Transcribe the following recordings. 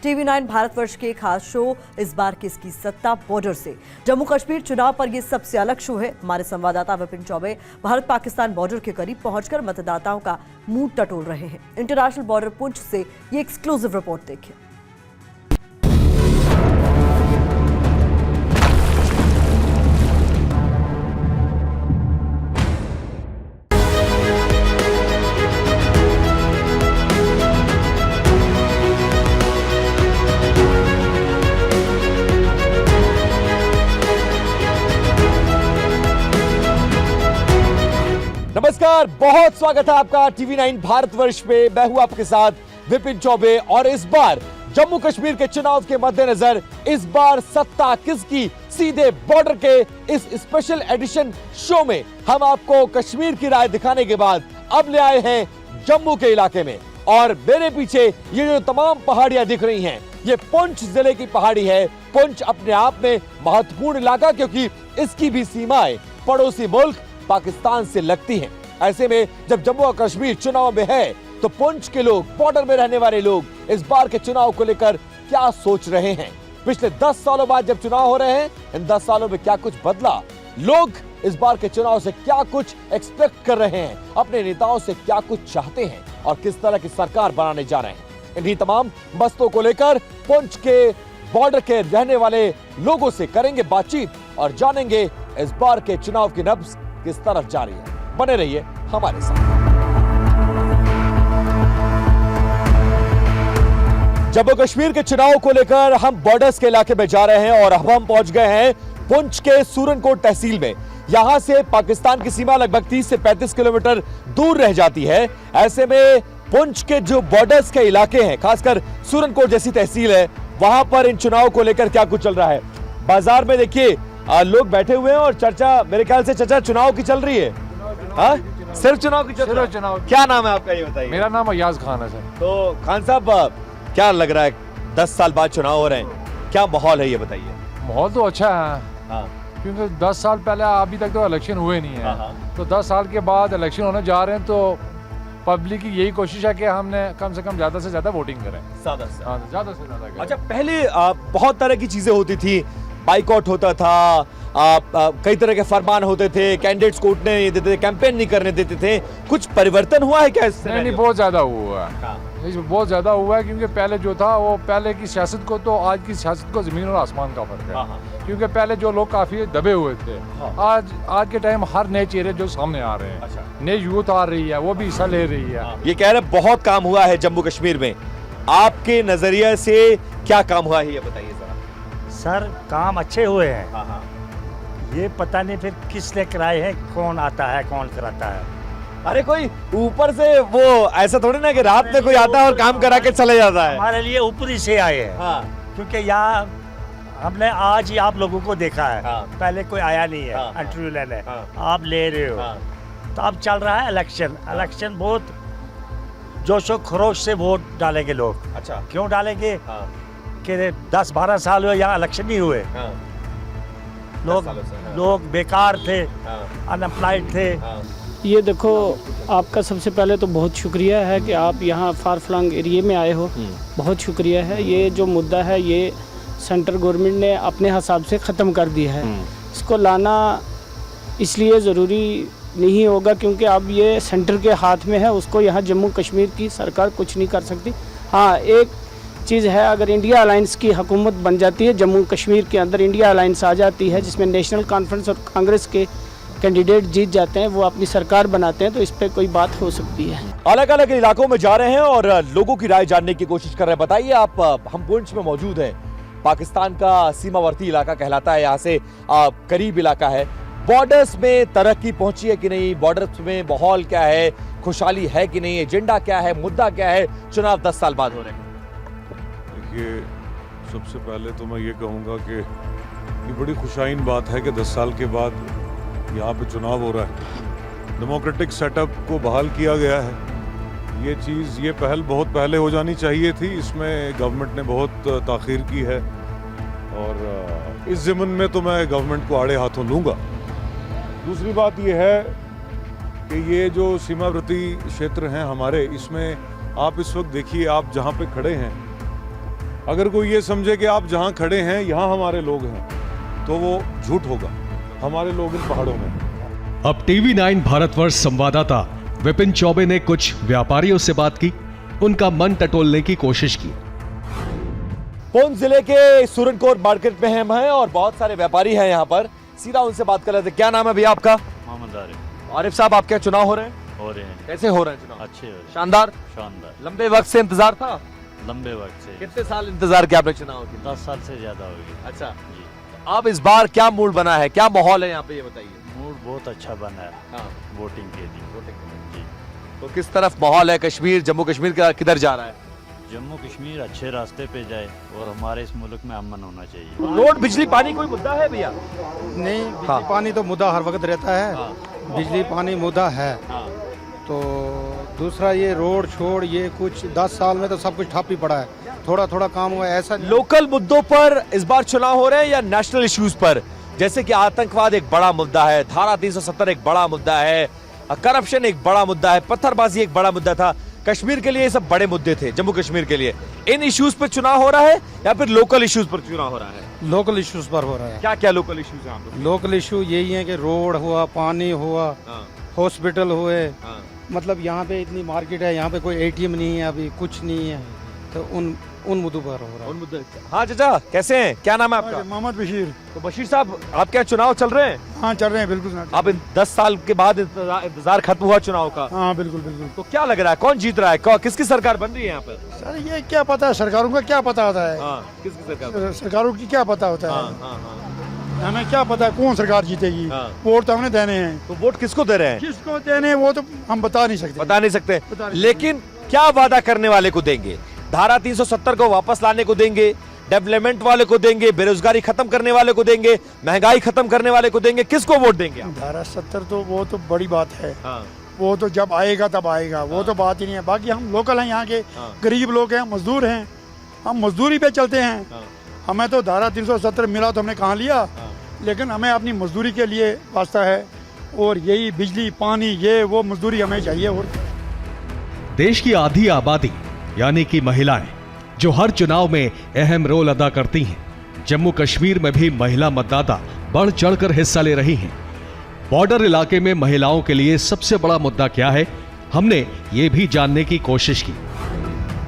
TV9 Bharatvarsh के खास show इस बार किसकी सत्ता बॉर्डर से। जम्मू कश्मीर चुनाव पर यह सबसे अलग शो है। हमारे संवाददाता विपिन चौबे भारत पाकिस्तान बॉर्डर के करीब पहुंचकर मतदाताओं का मूड टटोल रहे हैं। इंटरनेशनल बॉर्डर पुंछ से ये एक्सक्लूसिव रिपोर्ट देखिए। नमस्कार, बहुत स्वागत है आपका TV9 भारतवर्ष पे। मैं हूं आपके साथ विपिन चौबे और इस बार जम्मू कश्मीर के चुनाव के मद्देनजर इस बार सत्ता किसकी, सीधे बॉर्डर के इस स्पेशल एडिशन शो में हम आपको कश्मीर की राय दिखाने के बाद अब ले आए हैं जम्मू के इलाके में। और मेरे पीछे ये जो तमाम पहाड़ियां दिख रही हैं, ये पुंछ जिले की पहाड़ी है। पुंछ अपने आप में महत्वपूर्ण इलाका, क्योंकि इसकी भी सीमाएं पड़ोसी मुल्क पाकिस्तान से लगती हैं। ऐसे में जब जम्मू और कश्मीर चुनाव में है तो पुंछ के लोग, बॉर्डर में रहने वाले लोग इस बार के चुनाव को लेकर क्या सोच रहे हैं? पिछले 10 सालों बाद जब चुनाव हो रहे हैं, इन 10 सालों में क्या कुछ बदला? लोग इस बार के चुनाव से क्या कुछ एक्सपेक्ट कर रहे हैं? अपने नेताओं से क्या कुछ चाहते हैं और किस तरह की सरकार बनाने जा रहे हैं? इन्हीं तमाम मसलों को लेकर पुंछ के बॉर्डर के रहने वाले लोगों से करेंगे बातचीत और जानेंगे इस बार के चुनाव की नब्ज किस तरफ जा रही है। बने रहिए हमारे साथ। जम्मू कश्मीर के चुनाव को लेकर हम बॉर्डर्स के इलाके में जा रहे हैं और अब हम पहुंच गए हैं पुंछ के सूरनकोट तहसील में। यहां से पाकिस्तान की सीमा लगभग 30 से 35 किलोमीटर दूर रह जाती है। ऐसे में पुंछ के जो बॉर्डर्स के इलाके हैं, खासकर सूरनकोट जैसी तहसील है, वहां पर इन चुनाव को लेकर क्या कुछ चल रहा है। बाजार में देखिए लोग बैठे हुए हैं और चर्चा मेरे ख्याल से चर्चा चुनाव की चल रही है। हाँ, सिर्फ चुनाव की चल रही है। क्या नाम है आपका, ये बताइए। मेरा नाम अयाज खान है सर। तो खान साहब, क्या लग रहा है 10 साल बाद चुनाव हो रहे हैं, क्या माहौल है ये बताइए। माहौल तो अच्छा है। हाँ। क्योंकि 10 साल पहले अभी तक तो इलेक्शन हुए नहीं है। हाँ। तो 10 साल के बाद इलेक्शन होने जा रहे हैं, तो पब्लिक की यही कोशिश है कि हमने कम से कम ज्यादा से ज्यादा वोटिंग करें। ज्यादा से ज्यादा करें। अच्छा, पहले बहुत तरह की चीजें होती थी, बाइकआउट होता था, कई तरह के फरमान होते थे, कैंडिडेट्स को उठने नहीं देते थे, कैंपेन नहीं करने देते थे। कुछ परिवर्तन हुआ है क्या इससे? नहीं, बहुत ज्यादा हुआ है। इसमें बहुत ज्यादा हुआ है, क्योंकि पहले जो था वो पहले की सियासत को, तो आज की सियासत को जमीन और आसमान का फर्क है। क्योंकि पहले जो लोग काफी दबे हुए थे, आज के टाइम हर नए चेहरे जो सामने आ रहे हैं, नई यूथ आ रही है, वो भी हिस्सा ले रही है। ये कह रहे बहुत काम हुआ है जम्मू कश्मीर में, आपके नजरिए से क्या काम हुआ है ये बताइए जरा। सर, काम अच्छे हुए हैं। ये पता नहीं फिर किसने कराए हैं, कौन आता है कौन कराता है। अरे कोई ऊपर से, वो ऐसा थोड़ी ना कि रात में कोई आता है और काम करा के चले जाता है। हमारे लिए ऊपरी से आए हैं। हाँ। क्योंकि यहाँ हमने आज ही आप लोगों को देखा है। हाँ। पहले कोई आया नहीं है। हाँ। इंटरव्यू लेने। हाँ। आप ले रहे हो। हाँ। तो अब चल रहा है इलेक्शन। इलेक्शन बहुत जोशो खरोश से वोट डालेंगे लोग। अच्छा, क्यों डालेंगे? हाँ। कि 10-12 साल हुए यहाँ इलेक्शन नहीं हुए। हाँ। लोग बेकार थे, हाँ। अनएम्प्लॉयड थे। हाँ। ये देखो, आपका सबसे पहले तो बहुत शुक्रिया है कि आप यहाँ फार फ्लंग एरिया में आए हो। बहुत शुक्रिया है। ये जो मुद्दा है, ये सेंट्रल गवर्नमेंट ने अपने हिसाब से ख़त्म कर दिया है। इसको लाना इसलिए ज़रूरी नहीं होगा क्योंकि अब ये सेंटर के हाथ में है। उसको यहाँ जम्मू कश्मीर की सरकार कुछ नहीं कर सकती। हाँ, एक चीज़ है, अगर इंडिया अलायंस की हुकूमत बन जाती है, जम्मू कश्मीर के अंदर इंडिया अलायंस आ जाती है, जिसमें नेशनल कॉन्फ्रेंस और कांग्रेस के कैंडिडेट जीत जाते हैं, वो अपनी सरकार बनाते हैं, तो इस पर कोई बात हो सकती है। अलग अलग इलाकों में जा रहे हैं और लोगों की राय जानने की कोशिश कर रहे हैं। बताइए आप, हम पुंछ में मौजूद हैं। पाकिस्तान का सीमावर्ती इलाका कहलाता है, यहाँ से करीब इलाका है। बॉर्डर्स में तरक्की पहुंची है कि नहीं? बॉर्डर्स में माहौल क्या है, खुशहाली है कि नहीं? एजेंडा क्या है, मुद्दा क्या है? चुनाव 10 साल बाद हो रहे हैं। देखिए, सबसे पहले तो मैं ये कहूँगा कि ये बड़ी खुशाइन बात है कि 10 साल के बाद यहाँ पे चुनाव हो रहा है। डेमोक्रेटिक सेटअप को बहाल किया गया है। ये चीज़, ये पहल बहुत पहले हो जानी चाहिए थी। इसमें गवर्नमेंट ने बहुत ताख़ीर की है और इस ज़िम्न में तो मैं गवर्नमेंट को आड़े हाथों लूँगा। दूसरी बात ये है कि ये जो सीमावर्ती क्षेत्र हैं हमारे, इसमें आप इस वक्त देखिए, आप जहाँ पे खड़े हैं अगर कोई ये समझे कि आप जहाँ खड़े हैं यहाँ हमारे लोग हैं, तो वो झूठ होगा। हमारे लोग इन पहाड़ों में हैं। अब टीवी 9 भारतवर्ष संवाददाता विपिन चौबे ने कुछ व्यापारियों से बात की, उनका मन टटोलने की कोशिश की। पुंछ जिले के सूरनकोट मार्केट में हम हैं और बहुत सारे व्यापारी हैं यहाँ पर। सीधा उनसे बात कर लेते हैं। क्या नाम है भैया आपका? मोहम्मद आरिफ। आरिफ साहब, आपके यहाँ चुनाव हो रहे हैं? हो रहे हैं। कैसे हो रहे हैं चुनाव? अच्छे हो रहे हैं। शानदार। शानदार। लंबे वक्त से इंतजार था? लंबे वक्त से। कितने साल इंतजार किया आपने चुनाव के लिए? 10 साल से ज्यादा होगी। अच्छा, जी। अब इस बार क्या मूड बना है, क्या माहौल है यहाँ पे, ये बताइए। मूड बहुत अच्छा बना है। हाँ। वोटिंग के लिए। जी। तो किस तरफ माहौल है? कश्मीर, जम्मू कश्मीर का किधर जा रहा है? जम्मू कश्मीर अच्छे रास्ते पे जाए और हमारे इस मुल्क में अमन होना चाहिए। रोड, बिजली, पानी कोई मुद्दा है भैया? नहीं, बिजली हाँ। पानी तो मुद्दा हर वक्त रहता है। हाँ। बिजली पानी मुद्दा है। हाँ। तो दूसरा ये रोड छोड़, ये कुछ 10 साल में तो सब कुछ ठप ही पड़ा है। थोड़ा थोड़ा काम हुआ है, ऐसा लोकल मुद्दों पर इस बार चुनाव हो रहे हैं या नेशनल इश्यूज पर? जैसे कि आतंकवाद एक बड़ा मुद्दा है, धारा 370 एक बड़ा मुद्दा है, करप्शन एक बड़ा मुद्दा है, पत्थरबाजी एक बड़ा मुद्दा था। कश्मीर के लिए ये सब बड़े मुद्दे थे, जम्मू कश्मीर के लिए। इन इश्यूज पर चुनाव हो रहा है या फिर लोकल इश्यूज पर चुनाव हो रहा है? लोकल इश्यूज पर हो रहा है। क्या क्या लोकल इश्यूज हैं यहाँ पर? लोकल इशू यही है कि रोड हुआ, पानी हुआ, हॉस्पिटल हुए। मतलब यहाँ पे इतनी मार्केट है, यहाँ पे कोई एटीएम नहीं है, अभी कुछ नहीं है। तो उन मुद्दों पर हो रहा है। हाँ चाचा, कैसे हैं? क्या नाम है आपका? मोहम्मद बशीर। तो बशीर साहब, आपके यहाँ चुनाव चल रहे हैं? हाँ, चल रहे हैं, बिल्कुल। अब 10 साल के बाद इंतजार खत्म हुआ चुनाव का। हाँ, बिल्कुल बिल्कुल। तो क्या लग रहा है, कौन जीत रहा है, किसकी सरकार बन रही है यहाँ पर? सर, ये क्या पता है, सरकारों का क्या पता होता है? किसकी सरकार? सरकारों की क्या पता होता है? हमें क्या पता है कौन सरकार जीतेगी? हाँ। वोट तो हमने देने हैं। तो वोट किसको दे रहे हैं? किसको देने वो तो हम बता नहीं सकते। बता नहीं सकते, बता नहीं लेकिन क्या वादा करने वाले को देंगे? धारा 370 को वापस लाने को देंगे, डेवलपमेंट वाले को देंगे, बेरोजगारी खत्म करने वाले को देंगे, महंगाई खत्म करने वाले को देंगे, किसको वोट देंगे आप? धारा 70 तो वो तो बड़ी बात है। हाँ। वो तो जब आएगा तब आएगा, वो तो बात ही नहीं है। बाकी हम लोकल हैं, यहाँ के गरीब लोग हैं, मजदूर हैं, हम मजदूरी पे चलते हैं। हमें तो धारा 370 मिला तो हमने कहाँ लिया, लेकिन हमें अपनी मजदूरी के लिए वास्ता है, और यही बिजली पानी ये वो मजदूरी हमें चाहिए। और देश की आधी आबादी यानी कि महिलाएं, जो हर चुनाव में अहम रोल अदा करती हैं, जम्मू कश्मीर में भी महिला मतदाता बढ़ चढ़कर हिस्सा ले रही हैं। बॉर्डर इलाके में महिलाओं के लिए सबसे बड़ा मुद्दा क्या है, हमने ये भी जानने की कोशिश की।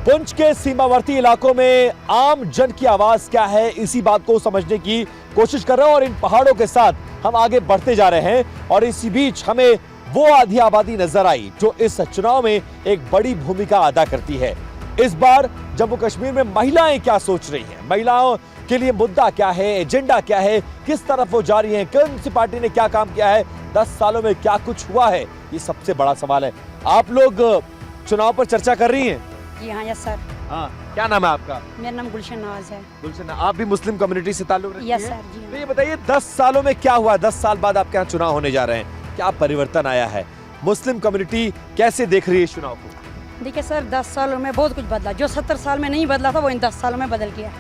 पुंछ के सीमावर्ती इलाकों में आम जन की आवाज क्या है, इसी बात को समझने की कोशिश कर रहे हैं और इन पहाड़ों के साथ हम आगे बढ़ते जा रहे हैं। और इसी बीच हमें वो आधी आबादी नजर आई जो इस चुनाव में एक बड़ी भूमिका अदा करती है। इस बार जम्मू कश्मीर में महिलाएं क्या सोच रही हैं, महिलाओं के लिए मुद्दा क्या है, एजेंडा क्या है, किस तरफ वो जा रही हैं, कौन सी पार्टी ने क्या काम किया है, 10 सालों में क्या कुछ हुआ है, ये सबसे बड़ा सवाल है। आप लोग चुनाव पर चर्चा कर रही हैं? जी हाँ, यस सर। हाँ, क्या नाम है आपका? मेरा नाम गुलशन नवाज है। गुलशन, आप भी मुस्लिम कम्युनिटी से ताल्लुक रखती हैं? यस सर, जी हाँ। तो ये बताइए 10 सालों में क्या हुआ, 10 साल बाद आपके यहाँ चुनाव होने जा रहे हैं, क्या परिवर्तन आया है, मुस्लिम कम्युनिटी कैसे देख रही है इस चुनाव को? देखिए सर, 10 सालों में बहुत कुछ बदला। जो 70 साल में नहीं बदला था वो इन 10 सालों में बदल गया।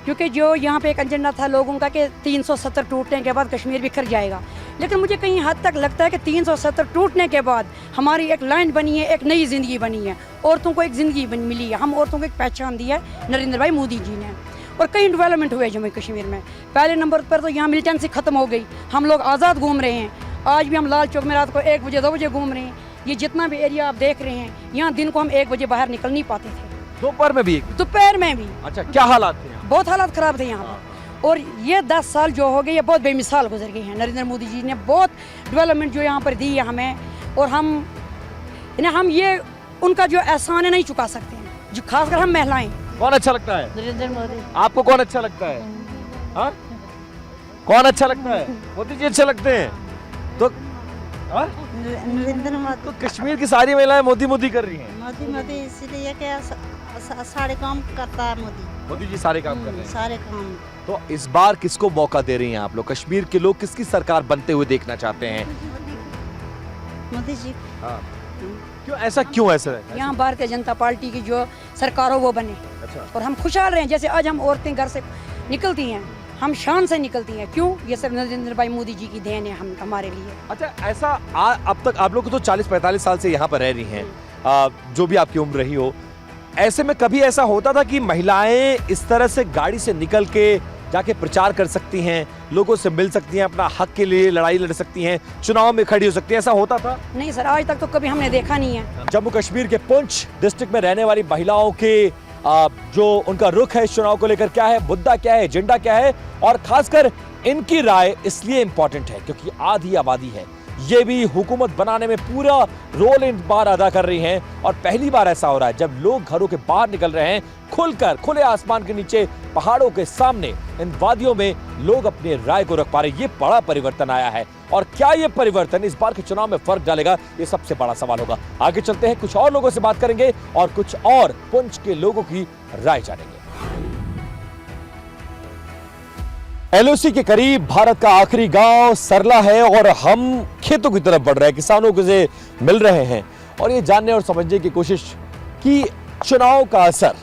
क्योंकि जो यहाँ पे एक एजेंडा था लोगों का कि 370 टूटने के बाद कश्मीर बिखर जाएगा, लेकिन मुझे कहीं हद तक लगता है कि 370 टूटने के बाद हमारी एक लाइन बनी है, एक नई ज़िंदगी बनी है, औरतों को एक ज़िंदगी मिली है, हम औरतों को एक पहचान दी है नरेंद्र भाई मोदी जी ने। और कई डेवलपमेंट हुए जम्मू कश्मीर में। पहले नंबर पर तो यहाँ मिलिटेंसी ख़त्म हो गई, हम लोग आज़ाद घूम रहे हैं। आज भी हम लाल चौक में रात को 1 बजे 2 बजे घूम रहे हैं। ये जितना भी एरिया आप देख रहे हैं, यहाँ दिन को हम 1 बजे बाहर निकल नहीं पाते थे, दोपहर में भी? दोपहर में भी। अच्छा, क्या हालात थे यहाँ? बहुत हालात ख़राब थे यहाँ पर। और ये 10 साल जो हो गए ये बहुत बेमिसाल गुजर गए हैं। नरेंद्र मोदी जी ने बहुत डेवलपमेंट जो यहाँ पर दी है हमें, और हम ये उनका जो एहसान है नहीं चुका सकते हैं, जो खासकर हम महिलाएं। कौन अच्छा लगता है? नरेंद्र मोदी। आपको कौन अच्छा लगता है? हाँ, कौन अच्छा लगता है? मोदी जी अच्छे लगते हैं। तो नरेंद्र मोदी। तो कश्मीर की सारी महिलाएं मोदी मोदी कर रही हैं। मोदी इसलिए क्या सारे काम करता है मोदी। मोदी जी सारे काम कर रहे हैं। सारे काम। तो इस बार किसको मौका दे रही हैं आप लोग? कश्मीर के लोग किसकी सरकार बनते हुए देखना चाहते हैं? मोदी जी। हाँ। क्यों ऐसा, क्यों ऐसा है? यहाँ भारतीय जनता पार्टी की जो सरकार हो वो बने। अच्छा। और हम खुशहाल रहे हैं। जैसे आज हम औरतें घर से निकलती हैं, हम शान से निकलती हैं। क्यों? ये सब नरेंद्र भाई मोदी जी की देन है हमारे लिए। अच्छा, ऐसा अब तक आप लोग तो 40-45 साल से यहाँ पर रह रही हैं, जो भी आपकी उम्र रही हो, ऐसे में कभी ऐसा होता था कि महिलाएं इस तरह से गाड़ी से निकल के जाके प्रचार कर सकती हैं, लोगों से मिल सकती हैं, अपना हक के लिए लड़ाई लड़ सकती हैं, चुनाव में खड़ी हो सकती हैं, ऐसा होता था? नहीं सर, आज तक तो कभी हमने देखा नहीं है। जम्मू कश्मीर के पुंछ डिस्ट्रिक्ट में रहने वाली महिलाओं के जो उनका रुख है इस चुनाव को लेकर, क्या है मुद्दा, क्या है एजेंडा, क्या है, और खासकर इनकी राय इसलिए इंपॉर्टेंट है क्योंकि आधी आबादी है, ये भी हुकूमत बनाने में पूरा रोल इन बार अदा कर रही हैं। और पहली बार ऐसा हो रहा है जब लोग घरों के बाहर निकल रहे हैं, खुलकर खुले आसमान के नीचे, पहाड़ों के सामने, इन वादियों में लोग अपनी राय को रख पा रहे हैं। ये बड़ा परिवर्तन आया है और क्या ये परिवर्तन इस बार के चुनाव में फर्क डालेगा, ये सबसे बड़ा सवाल होगा। आगे चलते हैं, कुछ और लोगों से बात करेंगे और कुछ और पुंछ के लोगों की राय जानेंगे। एलओसी के करीब भारत का आखिरी गांव सरला है और हम खेतों की तरफ बढ़ रहे हैं, किसानों से मिल रहे हैं और ये जानने और समझने की कोशिश कि चुनाव का असर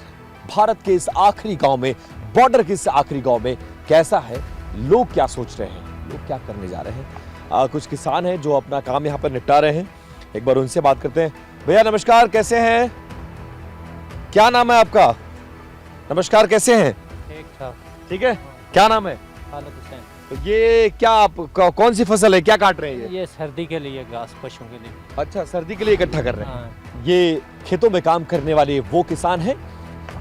भारत के इस आखिरी गांव में, बॉर्डर के इस आखिरी गांव में कैसा है, लोग क्या सोच रहे हैं, लोग क्या करने जा रहे हैं। कुछ किसान हैं जो अपना काम यहाँ पर निपटा रहे हैं, एक बार उनसे बात करते हैं। भैया नमस्कार, कैसे हैं? क्या नाम है आपका? नमस्कार, कैसे हैं? ठीक है, क्या नाम है? तो ये क्या आप कौन सी फसल है, क्या काट रहे हैं? ये सर्दी के लिए, घास पशुओं के लिए। अच्छा, सर्दी के लिए इकट्ठा कर रहे हैं। ये खेतों में काम करने वाले वो किसान हैं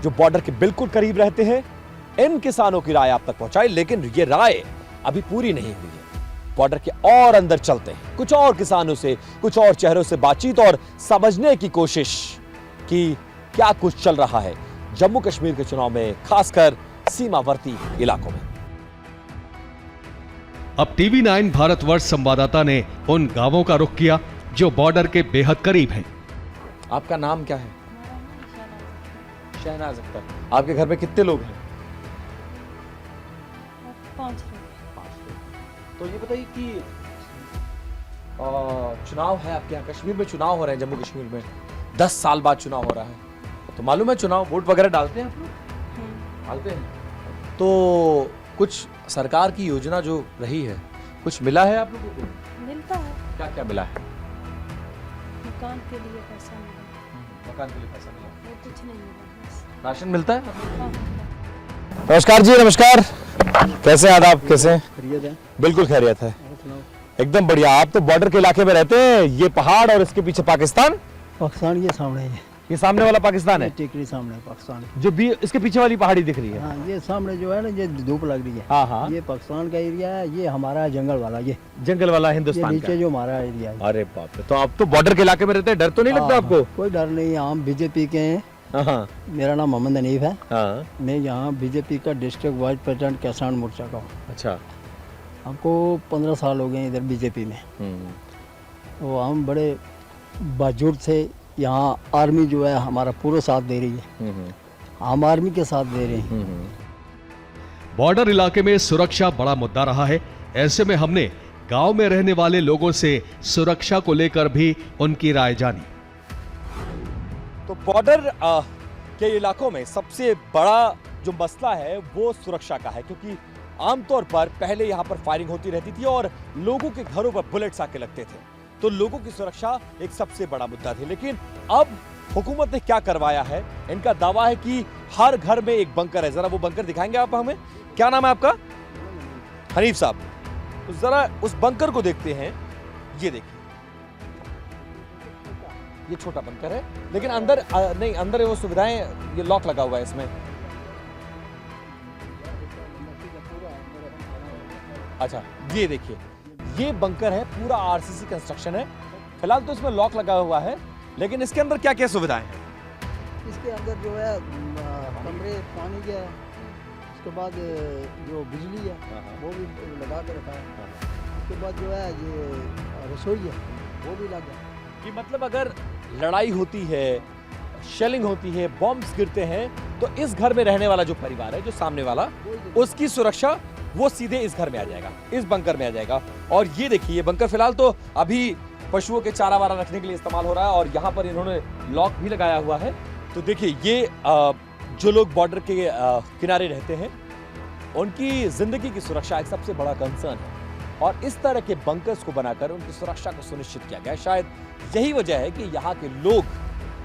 जो बॉर्डर के बिल्कुल करीब रहते हैं। इन किसानों की राय आप तक पहुंचाई, लेकिन ये राय अभी पूरी नहीं हुई है। बॉर्डर के और अंदर चलते हैं, कुछ और किसानों से, कुछ और चेहरों से बातचीत और समझने की कोशिश कि क्या कुछ चल रहा है जम्मू कश्मीर के चुनाव में, खासकर सीमावर्ती इलाकों में। अब टीवी 9 भारतवर्ष संवाददाता ने उन गांवों का रुख किया जो बॉर्डर के बेहद करीब हैं। आपका नाम क्या है? शहनाज अख्तर। आपके घर में कितने लोग हैं? 5 तो ये बताइए कि चुनाव है आपके यहाँ कश्मीर में, चुनाव हो रहे हैं जम्मू कश्मीर में, 10 साल बाद चुनाव हो रहा है, तो मालूम है चुनाव, वोट वगैरह डालते हैं आप लोग? डालते हैं। तो कुछ सरकार की योजना जो रही है, कुछ मिला है आप लोगों को? मिलता है। क्या क्या मिला है? मकान के लिए पैसा मिला। मकान के लिए पैसा मिला? वो कुछ नहीं मिला। राशन मिलता है? हाँ। नमस्कार जी, नमस्कार, कैसे हैं आदाब, कैसे हैं? खैरियत है? बिल्कुल खैरियत है, एकदम बढ़िया। आप तो बॉर्डर के इलाके में रहते हैं, ये पहाड़ और इसके पीछे पाकिस्तान। पाकिस्तान ये सामने है, ये सामने वाला पाकिस्तान है, टेकरी सामने है पाकिस्तान, जो भी इसके पीछे वाली पहाड़ी दिख रही है। हाँ, ये सामने जो है ना, ये धूप लग रही है। हाँ हाँ, ये पाकिस्तान का एरिया है, ये हमारा जंगल वाला, ये जंगल वाला हिंदुस्तान नीचे का। जो हमारा एरिया है। अरे बाप रे, तो आप तो बॉर्डर के इलाके में रहते हैं, डर तो नहीं लगता आपको? कोई डर नहीं, हम बीजेपी के हैं। हाँ, मेरा नाम मोहम्मद हनीफ है। हाँ, मैं यहाँ बीजेपी का डिस्ट्रिक्ट वाइस प्रेसिडेंट किसान मोर्चा का हूँ। अच्छा, हमको 15 साल हो गए इधर बीजेपी में। तो हम बड़े बाजुर्द से, यहाँ आर्मी जो है हमारा पूरा साथ दे रही है, हम आर्मी के साथ दे रहे हैं। बॉर्डर इलाके में सुरक्षा बड़ा मुद्दा रहा है। ऐसे में हमने गांव में रहने वाले लोगों से सुरक्षा को लेकर भी उनकी राय जानी। तो बॉर्डर के इलाकों में सबसे बड़ा जो मसला है वो सुरक्षा का है, क्योंकि आमतौर पर पहले यहाँ पर फायरिंग होती रहती थी और लोगों के घरों पर बुलेट्स आके लगते थे, तो लोगों की सुरक्षा एक सबसे बड़ा मुद्दा थी। लेकिन अब हुकूमत ने क्या करवाया है, इनका दावा है कि हर घर में एक बंकर है। जरा वो बंकर दिखाएंगे आप हमें? क्या नाम है आपका? हनीफ साहब। तो जरा उस बंकर को देखते हैं। ये देखिए, ये छोटा बंकर है, लेकिन अंदर नहीं, अंदर वो सुविधाएं, ये लॉक लगा हुआ है इसमें। अच्छा, ये देखिए, ये बंकर है, पूरा आरसीसी कंस्ट्रक्शन है। फिलहाल तो इसमें लॉक लगा हुआ है, लेकिन इसके अंदर क्या क्या सुविधाएं हैं? इसके अंदर जो है कमरे, पानी के, उसके बाद जो बिजली है वो भी लगा के रखा है। उसके बाद जो है ये रसोई है वो भी लगा है। कि मतलब अगर लड़ाई होती है, शेलिंग होती है, बॉम्ब्स गिरते हैं, तो इस घर में रहने वाला जो परिवार है, जो सामने वाला, उसकी सुरक्षा वो सीधे इस घर में आ जाएगा, इस बंकर में आ जाएगा। और ये देखिए, ये बंकर फिलहाल तो अभी पशुओं के चारा वारा रखने के लिए इस्तेमाल हो रहा है और यहाँ पर इन्होंने लॉक भी लगाया हुआ है। तो देखिए, ये जो लोग बॉर्डर के किनारे रहते हैं, उनकी जिंदगी की सुरक्षा एक सबसे बड़ा कंसर्न है और इस तरह के बंकर्स को बनाकर उनकी सुरक्षा को सुनिश्चित किया गया। शायद यही वजह है कि यहाँ के लोग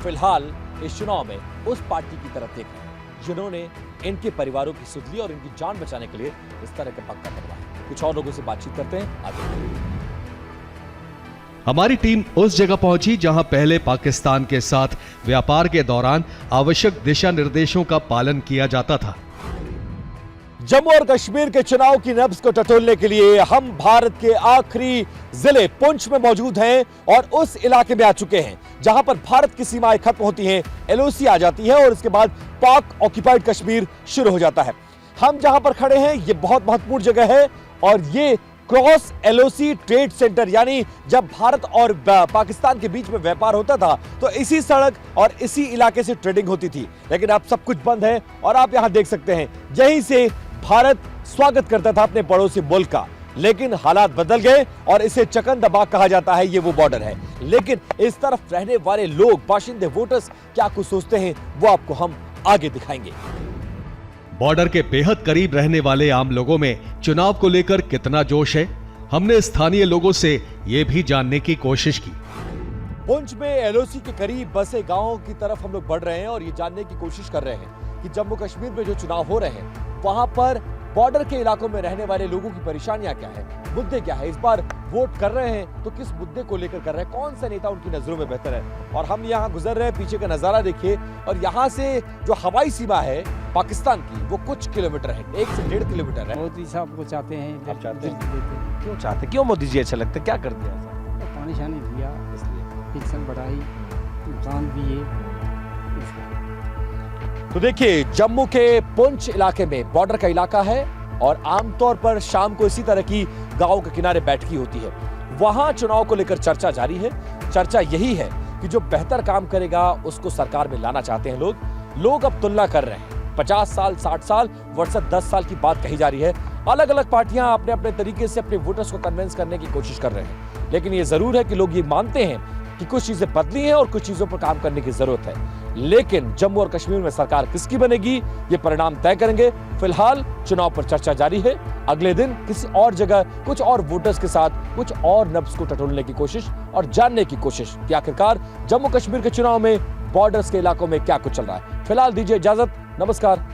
फिलहाल इस चुनाव में उस पार्टी की तरफ देख रहे हैं जिन्होंने इनके परिवारों की सुध ली और इनकी जान बचाने के लिए इस तरह का पक्का करवाया। कुछ और लोगों से बातचीत करते हैं आगे। हमारी टीम उस जगह पहुंची जहां पहले पाकिस्तान के साथ व्यापार के दौरान आवश्यक दिशा निर्देशों का पालन किया जाता था। जम्मू और कश्मीर के चुनाव की नब्ज को टटोलने के लिए हम भारत के आखिरी जिले पुंछ में मौजूद हैं और उस इलाके में आ चुके हैं जहां पर भारत की सीमाएं खत्म होती हैं, एलओसी आ जाती है और इसके बाद पाक ऑक्युपाइड कश्मीर शुरू हो जाता है। हम जहां पर खड़े हैं ये बहुत महत्वपूर्ण जगह है और ये क्रॉस एलओसी ट्रेड सेंटर, यानी जब भारत और पाकिस्तान के बीच में व्यापार होता था तो इसी सड़क और इसी इलाके से ट्रेडिंग होती थी, लेकिन अब सब कुछ बंद है और आप यहां देख सकते हैं यहीं से भारत स्वागत करता था अपने पड़ोसी मुल्क का, लेकिन हालात बदल गए और इसे चकंदबा कहा जाता है। ये वो बॉर्डर है, लेकिन इस तरफ रहने वाले लोग, बाशिंदे, वोटर्स क्या कुछ सोचते हैं वो आपको हम आगे दिखाएंगे। बॉर्डर के बेहद करीब रहने वाले आम लोगों में चुनाव को लेकर कितना जोश है, हमने स्थानीय लोगों से ये भी जानने की कोशिश की। पुंछ में एलओसी के करीब बसे गांवों की तरफ हम लोग बढ़ रहे हैं और ये जानने की कोशिश कर रहे हैं कि जम्मू कश्मीर में जो चुनाव हो रहे हैं वहां पर बॉर्डर के इलाकों में रहने वाले लोगों की परेशानियां क्या है, मुद्दे क्या है, इस बार वोट कर रहे हैं तो किस मुद्दे को लेकर कर रहे हैं, कौन सा नेता उनकी नजरों में बेहतर है। और हम यहाँ गुजर रहे हैं, पीछे का नजारा देखिए और यहाँ से जो हवाई सीमा है पाकिस्तान की वो कुछ किलोमीटर है, 1 से 1.5 किलोमीटर है। मोदी साहब को चाहते हैं, आप चाहते हैं? क्यों चाहते, क्यों मोदी जी अच्छा लगता है, क्या कर दिया ऐसा? पानी शानी दिया, इसलिए पेंशन बढ़ाई, मकान दिए। तो देखिए जम्मू के पुंछ इलाके में बॉर्डर का इलाका है और आमतौर पर शाम को इसी तरह की गांव के किनारे बैठकी होती है। वहां चुनाव को लेकर चर्चा जारी है। चर्चा यही है कि जो बेहतर काम करेगा उसको सरकार में लाना चाहते हैं लोग अब तुलना कर रहे हैं। 50 साल, 60 साल वर्सेस 10 साल की बात कही जा रही है। अलग अलग पार्टियां अपने अपने तरीके से अपने वोटर्स को कन्विंस करने की कोशिश कर रहे हैं, लेकिन ये जरूर है कि लोग ये मानते हैं कि कुछ चीजें बदली हैं और कुछ चीजों पर काम करने की जरूरत है। लेकिन जम्मू और कश्मीर में सरकार किसकी बनेगी ये परिणाम तय करेंगे। फिलहाल चुनाव पर चर्चा जारी है। अगले दिन किसी और जगह कुछ और वोटर्स के साथ कुछ और नब्ज को टटोलने की कोशिश और जानने की कोशिश कि आखिरकार जम्मू कश्मीर के चुनाव में बॉर्डर्स के इलाकों में क्या कुछ चल रहा है। फिलहाल दीजिए इजाजत, नमस्कार।